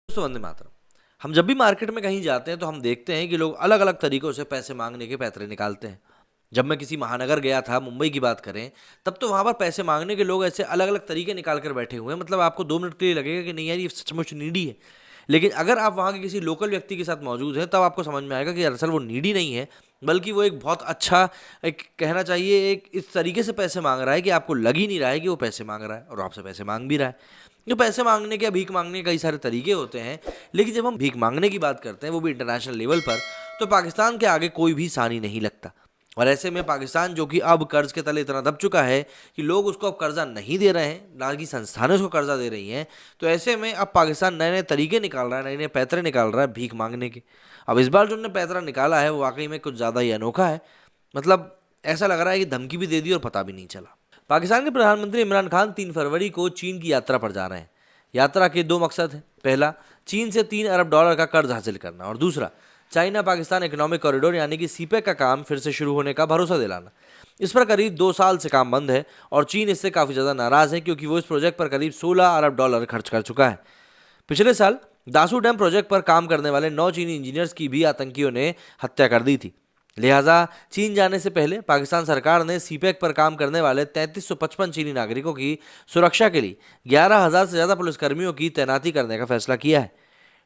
दोस्तों वंदे मातरम। हम जब भी मार्केट में कहीं जाते हैं तो हम देखते हैं कि लोग अलग अलग तरीकों से पैसे मांगने के पैतरे निकालते हैं। जब मैं किसी महानगर गया था, मुंबई की बात करें, तब तो वहां पर पैसे मांगने के लोग ऐसे अलग अलग तरीके निकाल कर बैठे हुए हैं। मतलब आपको 2 मिनट के लिए लगेगा कि नहीं यार ये सचमुच नीडी है। लेकिन अगर आप वहाँ के किसी लोकल व्यक्ति के साथ मौजूद हैं तब आपको समझ में आएगा कि दरअसल वो नीडी नहीं है, बल्कि वो एक बहुत अच्छा, एक कहना चाहिए, एक इस तरीके से पैसे मांग रहा है कि आपको लग ही नहीं रहा है कि वो पैसे मांग रहा है और आपसे पैसे मांग भी रहा है। जो पैसे मांगने के या भीख मांगने के कई सारे तरीके होते हैं, लेकिन जब हम भीख मांगने की बात करते हैं, वो भी इंटरनेशनल लेवल पर, तो पाकिस्तान के आगे कोई भी सानी नहीं लगता। और ऐसे में पाकिस्तान, जो कि अब कर्ज के तले इतना दब चुका है कि लोग उसको अब कर्जा नहीं दे रहे हैं, ना कि संस्थानें उसको कर्जा दे रही हैं, तो ऐसे में अब पाकिस्तान नए नए तरीके निकाल रहा है, नए नए पैतरे निकाल रहा है भीख मांगने के। अब इस बार जो उन्होंने पैतरा निकाला है वो वाकई में कुछ ज़्यादा ही अनोखा है। मतलब ऐसा लग रहा है कि धमकी भी दे दी और पता भी नहीं चला। पाकिस्तान के प्रधानमंत्री इमरान खान 3 फरवरी को चीन की यात्रा पर जा रहे हैं। यात्रा के 2 मकसद हैं। पहला, चीन से $3 अरब का कर्ज हासिल करना, और दूसरा, चाइना पाकिस्तान इकोनॉमिक कॉरिडोर यानी कि सीपेक का काम फिर से शुरू होने का भरोसा दिलाना। इस पर करीब 2 साल से काम बंद है और चीन इससे काफ़ी ज़्यादा नाराज़ है, क्योंकि वो इस प्रोजेक्ट पर करीब $16 अरब खर्च कर चुका है। पिछले साल दासू डैम प्रोजेक्ट पर काम करने वाले 9 चीनी इंजीनियर्स की भी आतंकियों ने हत्या कर दी थी। लिहाजा चीन जाने से पहले पाकिस्तान सरकार ने सीपेक पर काम करने वाले 3355 चीनी नागरिकों की सुरक्षा के लिए 11,000 से ज़्यादा पुलिसकर्मियों की तैनाती करने का फैसला किया है।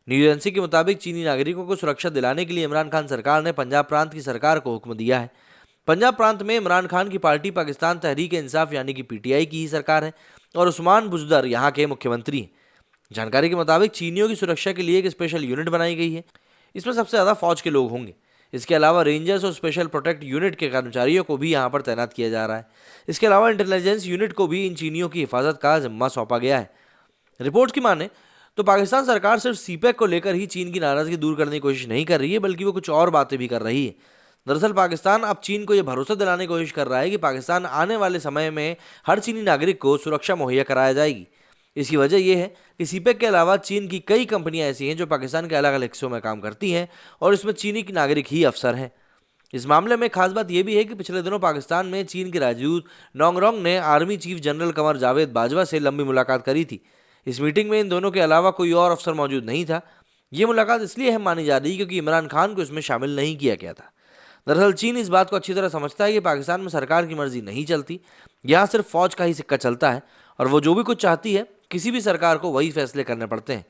न्यूज एजेंसी के मुताबिक चीनी नागरिकों को सुरक्षा दिलाने के लिए इमरान खान सरकार ने पंजाब प्रांत की सरकार को हुक्म दिया है। पंजाब प्रांत में इमरान खान की पार्टी पाकिस्तान तहरीक इंसाफ यानी कि पीटीआई की ही सरकार है और उस्मान बुजदर यहाँ के मुख्यमंत्री हैं। जानकारी के मुताबिक चीनियों की सुरक्षा के लिए एक स्पेशल यूनिट बनाई गई है। इसमें सबसे ज़्यादा फौज के लोग होंगे। इसके अलावा रेंजर्स और स्पेशल प्रोटेक्ट यूनिट के कर्मचारियों को भी यहाँ पर तैनात किया जा रहा है। इसके अलावा इंटेलिजेंस यूनिट को भी इन चीनियों की हिफाजत का जिम्मा सौंपा गया है। रिपोर्ट की माने तो पाकिस्तान सरकार सिर्फ सीपेक को लेकर ही चीन की नाराजगी दूर करने की कोशिश नहीं कर रही है, बल्कि वो कुछ और बातें भी कर रही है। दरअसल पाकिस्तान अब चीन को यह भरोसा दिलाने की कोशिश कर रहा है कि पाकिस्तान आने वाले समय में हर चीनी नागरिक को सुरक्षा मुहैया कराया जाएगी। इसकी वजह यह है कि सीपेक के अलावा चीन की कई कंपनियां ऐसी हैं जो पाकिस्तान के अलग अलग हिस्सों में काम करती हैं और इसमें चीनी की नागरिक ही अफसर हैं। इस मामले में खास बात यह भी है कि पिछले दिनों पाकिस्तान में चीन के राजदूत नोंगरोंग ने army chief general Qamar Javed Bajwa से लंबी मुलाकात करी थी। इस मीटिंग में इन दोनों के अलावा कोई और अफसर मौजूद नहीं था। ये मुलाकात इसलिए अहम मानी जा रही क्योंकि इमरान खान को इसमें शामिल नहीं किया गया था। दरअसल चीन इस बात को अच्छी तरह समझता है कि पाकिस्तान में सरकार की मर्जी नहीं चलती, यहाँ सिर्फ फौज का ही सिक्का चलता है और वो जो भी कुछ चाहती है किसी भी सरकार को वही फैसले करने पड़ते हैं।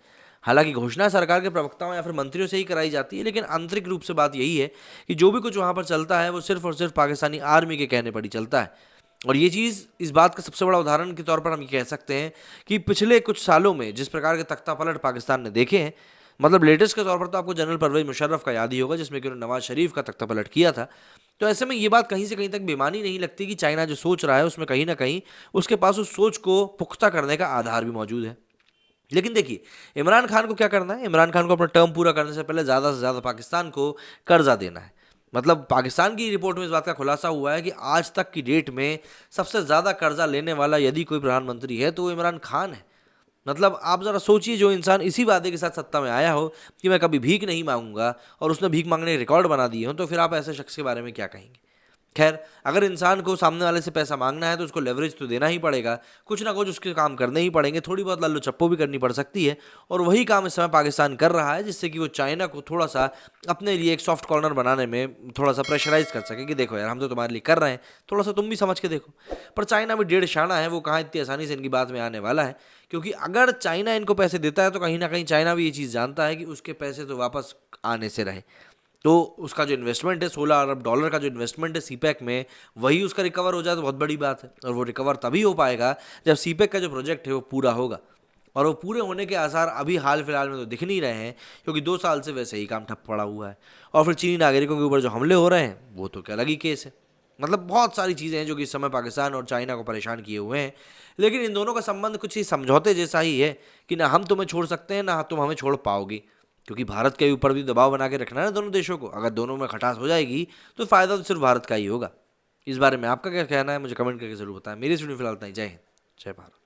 हालांकि घोषणा सरकार के प्रवक्ताओं या फिर मंत्रियों से ही कराई जाती है, लेकिन आंतरिक रूप से बात यही है कि जो भी कुछ वहाँ पर चलता है वो सिर्फ और सिर्फ पाकिस्तानी आर्मी के कहने पर ही चलता है। और ये चीज़ इस बात का सबसे बड़ा उदाहरण के तौर पर हम ये कह सकते हैं कि पिछले कुछ सालों में जिस प्रकार के तख्ता पलट पाकिस्तान ने देखे हैं, मतलब लेटेस्ट के तौर पर तो आपको जनरल परवेज मुशर्रफ का याद ही होगा, जिसमें कि उन्होंने नवाज शरीफ का तख्ता पलट किया था। तो ऐसे में ये बात कहीं से कहीं तक बेमानी नहीं लगती कि चाइना जो सोच रहा है उसमें कहीं ना कहीं उसके पास उस सोच को पुख्ता करने का आधार भी मौजूद है। लेकिन देखिए, इमरान खान को क्या करना है? इमरान खान को अपना टर्म पूरा करने से पहले ज़्यादा से ज़्यादा पाकिस्तान को कर्जा देना है। मतलब पाकिस्तान की रिपोर्ट में इस बात का खुलासा हुआ है कि आज तक की डेट में सबसे ज़्यादा कर्जा लेने वाला यदि कोई प्रधानमंत्री है तो वो इमरान खान है। मतलब आप ज़रा सोचिए, जो इंसान इसी वादे के साथ सत्ता में आया हो कि मैं कभी भीख नहीं मांगूंगा और उसने भीख मांगने के रिकॉर्ड बना दिए हो, तो फिर आप ऐसे शख्स के बारे में क्या कहेंगे? खैर, अगर इंसान को सामने वाले से पैसा मांगना है तो उसको लेवरेज तो देना ही पड़ेगा, कुछ ना कुछ उसके काम करने ही पड़ेंगे, थोड़ी बहुत लल्लो चप्पो भी करनी पड़ सकती है। और वही काम इस समय पाकिस्तान कर रहा है, जिससे कि वो चाइना को थोड़ा सा अपने लिए एक सॉफ्ट कॉर्नर बनाने में थोड़ा सा प्रेशराइज कर सके कि देखो यार, हम तो तुम्हारे लिए कर रहे हैं, थोड़ा सा तुम भी समझ के देखो। पर चाइना भी डेढ़ शाना है, वो कहाँ इतनी आसानी से इनकी बात में आने वाला है। क्योंकि अगर चाइना इनको पैसे देता है तो कहीं ना कहीं चाइना भी ये चीज़ जानता है कि उसके पैसे तो वापस आने से रहे। तो उसका जो इन्वेस्टमेंट है, $16 अरब का जो इन्वेस्टमेंट है सीपेक में, वही उसका रिकवर हो जाए तो बहुत बड़ी बात है। और वो रिकवर तभी हो पाएगा जब सीपेक का जो प्रोजेक्ट है वो पूरा होगा। और वो पूरे होने के आसार अभी हाल फिलहाल में तो दिख नहीं रहे हैं, क्योंकि 2 साल से वैसे ही काम ठप पड़ा हुआ है। और फिर चीनी नागरिकों के ऊपर जो हमले हो रहे हैं वो तो क्या अलग ही केस है। मतलब बहुत सारी चीज़ें हैं जो कि इस समय पाकिस्तान और चाइना को परेशान किए हुए हैं। लेकिन इन दोनों का संबंध कुछ ही समझौते जैसा ही है कि ना हम तुम्हें छोड़ सकते हैं, ना तुम हमें छोड़ पाओगे। क्योंकि भारत के ऊपर भी दबाव बना के रखना है ना दोनों देशों को। अगर दोनों में खटास हो जाएगी तो फ़ायदा तो सिर्फ भारत का ही होगा। इस बारे में आपका क्या कहना है, मुझे कमेंट करके ज़रूर बताएं। मेरी इस वीडियो में फिलहाल इतना ही। जय हिंद, जय भारत।